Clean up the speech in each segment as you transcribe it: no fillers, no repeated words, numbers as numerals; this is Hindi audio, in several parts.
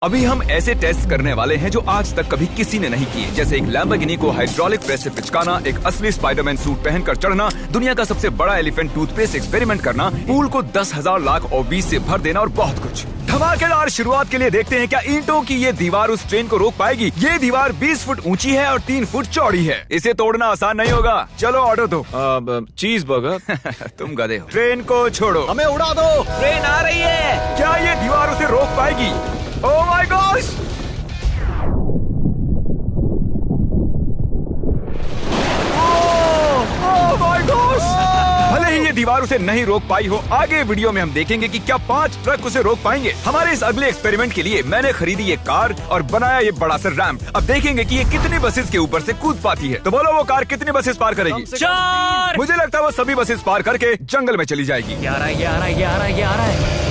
अभी हम ऐसे टेस्ट करने वाले हैं जो आज तक कभी किसी ने नहीं किए, जैसे एक लैम्बोर्गिनी को हाइड्रोलिक प्रेस से पिचकाना, एक असली स्पाइडरमैन सूट पहनकर चढ़ना, दुनिया का सबसे बड़ा एलिफेंट टूथपेस्ट एक्सपेरिमेंट करना, पूल को 10,000 लाख और 20 से भर देना और बहुत कुछ। धमाकेदार शुरुआत के लिए देखते हैं क्या ईंटों की ये दीवार उस ट्रेन को रोक पाएगी। ये दीवार 20 फुट ऊंची है और 3 फुट चौड़ी है। इसे तोड़ना आसान नहीं होगा। चलो ऑर्डर दो। चीज बर्गर। तुम गधे हो। ट्रेन को छोड़ो, हमें उड़ा दो। ट्रेन आ रही है। क्या ये दीवार उसे रोक पाएगी? ओह my gosh! Oh my gosh! भले ही ये दीवार उसे नहीं रोक पाई हो, आगे वीडियो में हम देखेंगे कि क्या 5 ट्रक उसे रोक पाएंगे। हमारे इस अगले एक्सपेरिमेंट के लिए मैंने खरीदी ये कार और बनाया ये बड़ा सा रैंप। अब देखेंगे कि ये कितनी बसेस के ऊपर से कूद पाती है। तो बोलो वो कार कितनी बसेस पार करेगी? 4। मुझे लगता है वो सभी बसेस पार करके जंगल में चली जाएगी। 11।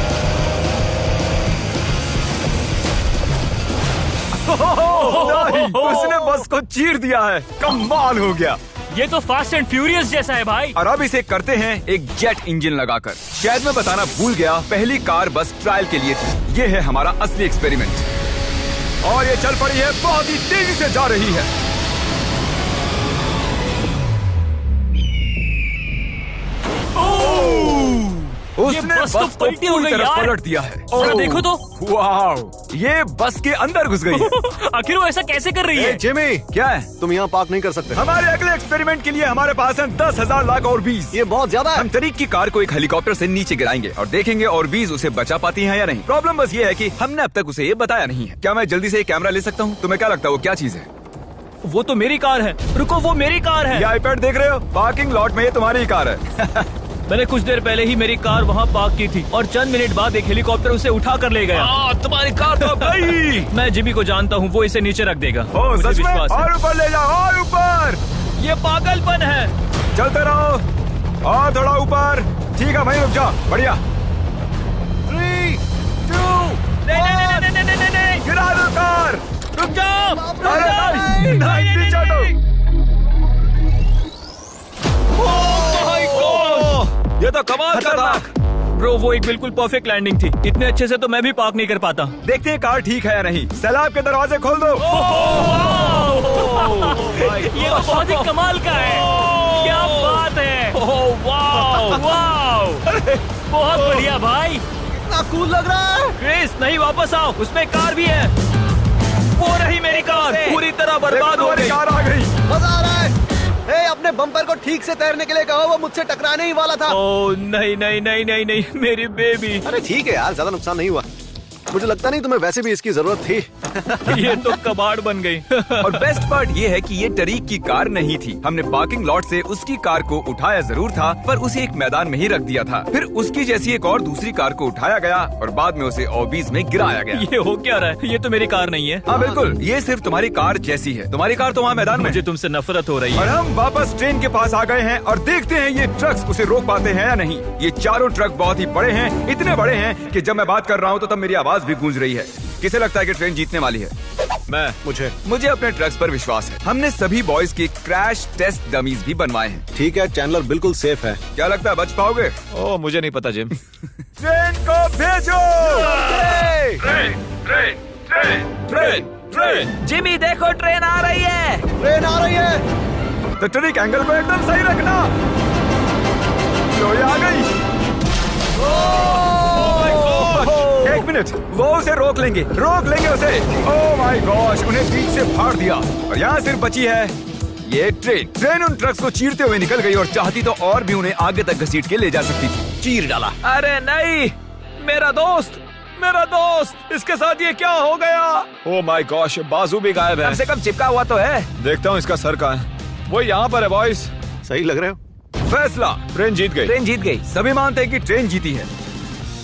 उसने बस को चीर दिया है। कमाल हो गया। ये तो फास्ट एंड फ्यूरियस जैसा है भाई। और अब इसे करते हैं एक जेट इंजन लगाकर। शायद मैं बताना भूल गया, पहली कार बस ट्रायल के लिए थी। ये है हमारा असली एक्सपेरिमेंट और ये चल पड़ी है, बहुत ही तेजी से जा रही है। उसने बस तो बस को पलटी हो पूरी गई तरह यार। पलट दिया है। जरा देखो तो। वाह, ये बस के अंदर घुस गई है। आखिर वो ऐसा कैसे कर रही है? जिमी, क्या है? तुम यहाँ पार्क नहीं कर सकते। हमारे अगले एक्सपेरिमेंट के लिए हमारे पास है 10,000 लाख और 20। ये बहुत ज्यादा है। हम तरीक की कार को एक हेलीकॉप्टर से नीचे गिराएंगे और देखेंगे और 20 उसे बचा पाती हैं या नहीं। प्रॉब्लम बस ये है कि हमने अब तक उसे ये बताया नहीं है। क्या मैं जल्दी से एक कैमरा ले सकता हूँ? तुम्हें क्या लगता है वो क्या चीज है? वो तो मेरी कार है। रुको, वो मेरी कार है। ये आईपैड देख रहे हो? पार्किंग लॉट में ये तुम्हारी ही कार है। मैंने कुछ देर पहले ही मेरी कार वहाँ पार्क की थी और चंद मिनट बाद एक हेलीकॉप्टर उसे उठा कर ले गया। तुम्हारी कार तो गई। मैं जिमी को जानता हूँ, वो इसे नीचे रख देगा। ओ मुझे सच में? विश्वास है। और ऊपर ले जाओ, और ऊपर। ये पागलपन है। चलते रहो और थोड़ा ऊपर। ठीक है भाई, रुक जाओ। बढ़िया। 3, 2, नहीं। गिरा दो कार। रुक जाओ। अरे नहीं, पीछे हटो। ये तो कमाल का था। ब्रो, वो एक बिल्कुल परफेक्ट लैंडिंग थी। इतने अच्छे से तो मैं भी पार्क नहीं कर पाता। देखते हैं कार ठीक है या नहीं। सैलाब के दरवाजे खोल दो। ये तो बहुत ही कमाल का है। क्या बात है। बहुत बढ़िया भाई। इतना कूल लग रहा है। क्रिस, नहीं, वापस आओ, उसमें कार भी है। वो रही मेरी कार, पूरी तरह बर्बाद हो गई। कार आ गई। मजा आ रहा है। अपने बम्पर को ठीक से तैरने के लिए कहो, वो मुझसे टकराने ही वाला था। ओह नहीं, मेरी बेबी। अरे ठीक है यार, ज्यादा नुकसान नहीं हुआ। मुझे लगता नहीं तुम्हें वैसे भी इसकी जरूरत थी। ये तो कबाड़ बन गई। और बेस्ट पार्ट ये है कि ये टरीक की कार नहीं थी। हमने पार्किंग लॉट से उसकी कार को उठाया जरूर था, पर उसे एक मैदान में ही रख दिया था। फिर उसकी जैसी एक और दूसरी कार को उठाया गया और बाद में उसे ओबीज में गिराया गया। ये हो क्या रहा है? ये तो मेरी कार नहीं है। हाँ बिल्कुल, ये सिर्फ तुम्हारी कार जैसी है। तुम्हारी कार तो वहाँ मैदान में। मुझे तुमसे नफरत हो रही और है। हम वापस ट्रेन के पास आ गए हैं और देखते हैं ये ट्रक्स उसे रोक पाते हैं या नहीं। ये चारों ट्रक बहुत ही बड़े हैं, इतने बड़े हैं कि जब मैं बात कर रहा हूँ तो तब मेरी आवाज भी गूंज रही है। किसे लगता है कि ट्रेन जीतने वाली है? मुझे अपने ट्रक्स पर विश्वास है। हमने सभी बॉयज के क्रैश टेस्ट डमीज भी बनवाए हैं। ठीक है, चैंडलर बिल्कुल सेफ है। क्या लगता है बच पाओगे? ओह, मुझे नहीं पता जिम। ट्रेन को भेजो। ट्रेन। जिमी देखो, ट्रेन आ रही है। ट्रेन आ रही है। तो ट्रिक एंगल को एकदम सही रखना। लो, ये आ गई। एक मिनट, वो उसे रोक लेंगे उसे। ओह माय गॉश, उन्हें बीच से फाड़ दिया और यहाँ सिर्फ बची है ये ट्रेन उन ट्रक्स को चीरते हुए निकल गई और चाहती तो और भी उन्हें आगे तक घसीट के ले जा सकती थी। चीर डाला। अरे नहीं, मेरा दोस्त, इसके साथ ये क्या हो गया? ओह माय गॉश, बाजू भी गायब है। कम से कम चिपका हुआ तो है। देखता हूँ इसका सर कहाँ है। वो यहाँ पर है बॉयज। सही लग रहे हो। फैसला, ट्रेन जीत गई। सभी मानते हैं कि ट्रेन जीती है।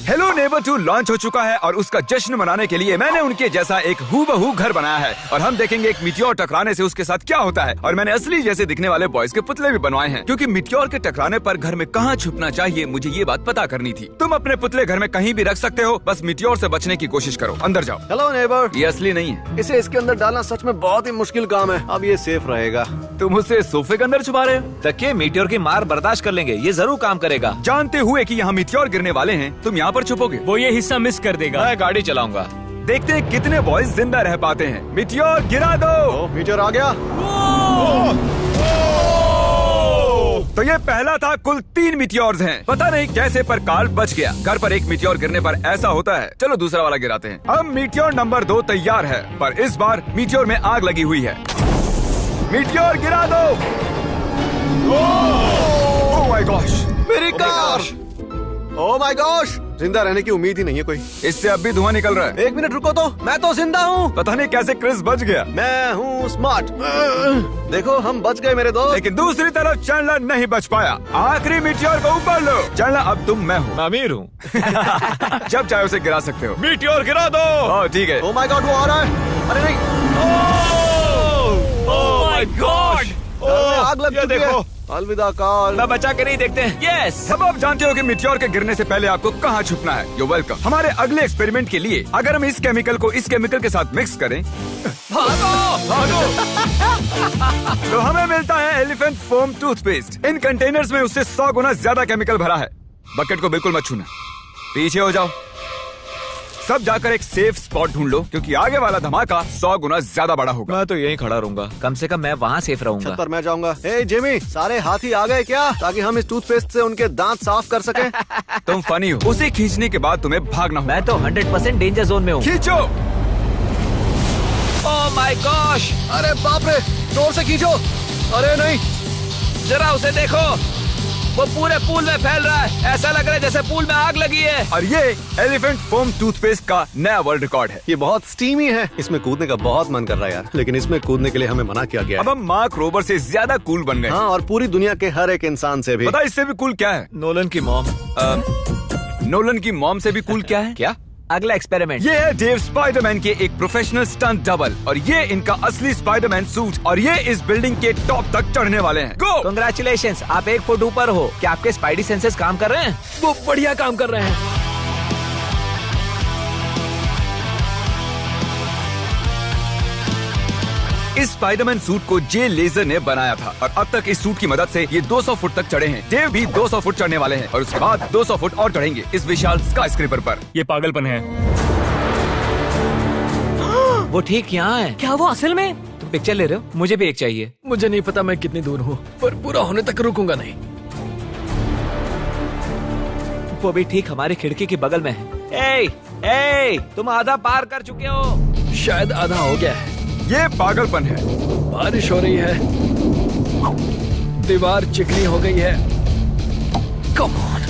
हेलो नेबर 2 लॉन्च हो चुका है और उसका जश्न मनाने के लिए मैंने उनके जैसा एक हूबहू घर बनाया है और हम देखेंगे एक मिट्योर टकराने से उसके साथ क्या होता है। और मैंने असली जैसे दिखने वाले बॉयज के पुतले भी बनवाए हैं, क्योंकि मिट्योर के टकराने पर घर में कहाँ छुपना चाहिए मुझे ये बात पता करनी थी। तुम अपने पुतले घर में कहीं भी रख सकते हो, बस मिट्योर से बचने की कोशिश करो। अंदर जाओ। Hello neighbour. ये असली नहीं है। इसे इसके अंदर डालना सच में बहुत ही मुश्किल काम है। अब ये सेफ रहेगा। तुम उसे सोफे के अंदर छुपा रहे हो? तकिए मीटियोर की मार बर्दाश्त कर लेंगे, ये जरूर काम करेगा। जानते हुए कि यहाँ मिट्योर गिरने वाले हैं, तुम यहाँ पर छुपोगे? वो ये हिस्सा मिस कर देगा। मैं गाड़ी चलाऊंगा। देखते हैं कितने बॉयज जिंदा रह पाते हैं। मीटियोर गिरा दो। मीटर आ गया। तो ये पहला था, कुल 3 मीटियोर्स हैं। पता नहीं कैसे पर कार्ल बच गया। घर पर एक मीटियोर गिरने पर ऐसा होता है। चलो दूसरा वाला गिराते हैं। अब मीटियोर नंबर 2 तैयार है, पर इस बार मीटियोर में आग लगी हुई है। मीटियोर गिरा दो। ओह माय गॉश, मेरी कार। ओह माय गॉश, जिंदा रहने की उम्मीद ही नहीं है कोई। इससे अब भी धुआं निकल रहा है। 1 मिनट रुको तो, मैं तो जिंदा हूँ। पता नहीं कैसे क्रिस बच गया, मैं हूँ स्मार्ट। देखो हम बच गए मेरे दोस्त। लेकिन दूसरी तरफ चैंडलर नहीं बच पाया। आखिरी मीटियोर को ऊपर लो। चैंडलर अब तुम मैं हूँ। मैं अमीर हूँ। जब चाहे उसे गिरा सकते हो। मीटियोर गिरा दो। ओह ठीक है। ओह माय गॉड, वो आ रहा है। अरे नहीं, ओह माय गॉड, आग लग चुकी है। अलविदा कार्ल। मैं बचा के नहीं देखते हैं। यस। अब आप जानते हो कि मीटियोर के गिरने से पहले आपको कहाँ छुपना है। You welcome. हमारे अगले एक्सपेरिमेंट के लिए अगर हम इस केमिकल को इस केमिकल के साथ मिक्स करें भागो। तो हमें मिलता है एलिफेंट फोम टूथपेस्ट। इन कंटेनर्स में उससे 100 गुना ज्यादा केमिकल भरा है। बकेट को बिल्कुल मत छूना, पीछे हो जाओ। सब जाकर एक सेफ स्पॉट ढूंढ लो, क्योंकि आगे वाला धमाका 100 गुना ज्यादा बड़ा होगा। मैं तो यहीं खड़ा रहूंगा। कम से कम मैं वहाँ सेफ रहूंगा। छत पर मैं जाऊंगा। हे जिमी, सारे हाथी आ गए क्या, ताकि हम इस टूथपेस्ट से उनके दांत साफ कर सकें? तुम फनी हो। उसे खींचने के बाद तुम्हें भागना होगा। मैं तो 100% डेंजर जोन में हूँ। खींचो। ओह माय गॉश, अरे बाप रे, जोर से खींचो। अरे नहीं, जरा उसे देखो, वो पूरे पूल में फैल रहा है। ऐसा लग रहा है जैसे पूल में आग लगी है। और ये एलिफेंट फोम टूथपेस्ट का नया वर्ल्ड रिकॉर्ड है। ये बहुत स्टीमी है। इसमें कूदने का बहुत मन कर रहा है यार, लेकिन इसमें कूदने के लिए हमें मना किया गया अब है। हम मार्क रोबर से ज्यादा कूल बन गए। हाँ, और पूरी दुनिया के हर एक इंसान से भी। पता इससे भी कूल क्या है? नोलन की मॉम। नोलन की मॉम से भी कूल क्या है? क्या? अगला एक्सपेरिमेंट। ये है डेव स्पाइडरमैन के एक प्रोफेशनल स्टंट डबल, और ये इनका असली स्पाइडरमैन सूट, और ये इस बिल्डिंग के टॉप तक चढ़ने वाले हैं। गो! कांग्रेचुलेशंस, आप 1 फुट ऊपर हो। क्या आपके स्पाइडी सेंसेस काम कर रहे हैं? वो बढ़िया काम कर रहे हैं। इस स्पाइडरमैन सूट को जे लेजर ने बनाया था, और अब तक इस सूट की मदद से ये 200 फुट तक चढ़े हैं। डेव भी 200 फुट चढ़ने वाले हैं, और उसके बाद 200 फुट और चढ़ेंगे इस विशाल स्काईस्क्रेपर पर। ये पागलपन है। वो ठीक यहाँ है। क्या वो असल में? तुम पिक्चर ले रहे हो? मुझे भी एक चाहिए। मुझे नहीं पता मैं कितनी दूर हूँ, पर पूरा होने तक रुकूंगा नहीं। वो भी ठीक हमारी खिड़की के बगल में है। ए, तुम आधा पार कर चुके हो। शायद आधा हो गया है। ये पागलपन है। बारिश हो रही है, दीवार चिकनी हो गई है। Come on.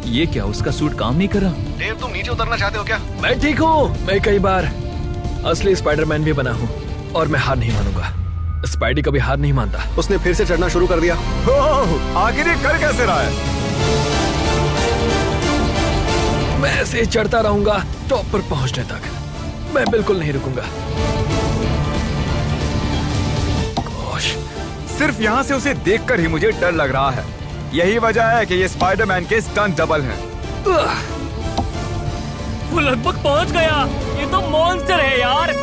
ये क्या, उसका सूट काम नहीं कर रहा? डेव, तुम नीचे उतरना चाहते हो क्या? मैं ठीक हूँ। मैं कई बार असली स्पाइडरमैन भी बना हूँ, और मैं हार नहीं मानूंगा। स्पाइडी कभी हार नहीं मानता। उसने फिर से चढ़ना शुरू कर दिया। ओह, आखिर ये कर कैसे रहा है? मैं ऐसे ही चढ़ता रहूंगा टॉप पर पहुंचने तक। मैं बिल्कुल नहीं रुकूंगा। गोश, सिर्फ यहाँ से उसे देखकर ही मुझे डर लग रहा है। यही वजह है कि ये स्पाइडरमैन के स्टंट डबल हैं। वो लगभग पहुंच गया। ये तो मॉन्स्टर है यार।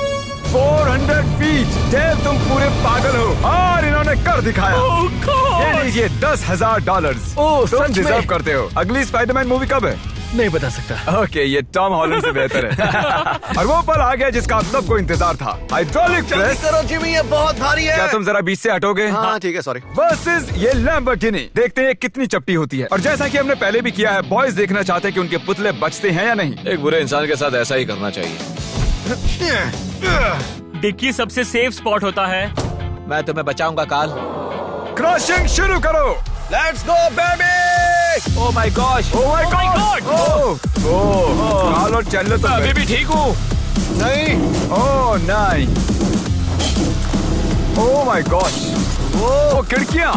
400 फीट। डेव, तुम पूरे पागल हो, और इन्होंने कर दिखाया। Oh God! ये लीजिए $10,000। ओह, तुम सच में? डिजर्व करते हो। अगली स्पाइडरमैन मूवी कब है? नहीं बता सकता। ओके, ये टॉम हॉलैंड से बेहतर है। और वो पल आ गया जिसका आप सबको इंतजार था। Hydraulic press. करो जिमी, ये बहुत भारी है। क्या तुम जरा बीच से हटोगे? हाँ ठीक है, सॉरी। वर्सेस ये लैम्बोर्गिनी। देखते हैं कितनी चपटी होती है। और जैसा कि हमने पहले भी किया है, बॉयज देखना चाहते हैं कि उनके पुतले बचते हैं या नहीं। एक बुरे इंसान के साथ ऐसा ही करना चाहिए। डिक्की सबसे सेफ स्पॉट होता है। मैं तुम्हें बचाऊंगा काल। क्रशिंग शुरू करो। Let's go baby. Oh my gosh, oh my god. Oh, Cal और चैंडलर तो अभी भी ठीक हूँ। नहीं, ओह नहीं। ओह माय गॉश। ओह, खिड़कियाँ।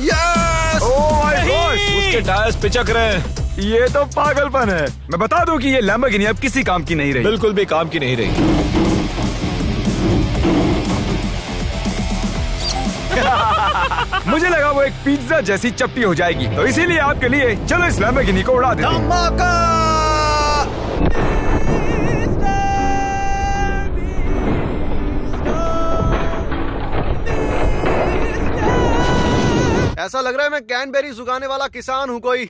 यस। Oh my gosh. उसके टायर्स पिचक रहे हैं। ये तो पागलपन है। मैं बता दूं कि ये लैम्बोर्गिनी अब किसी काम की नहीं रही। बिल्कुल भी काम की नहीं रही। मुझे लगा वो एक पिज्जा जैसी चपटी हो जाएगी, तो इसीलिए आपके लिए चलो इस लैम्बोर्गिनी को उड़ा देते हैं। धमाका। ऐसा लग रहा है मैं कैनबेरी उगाने वाला किसान हूँ कोई।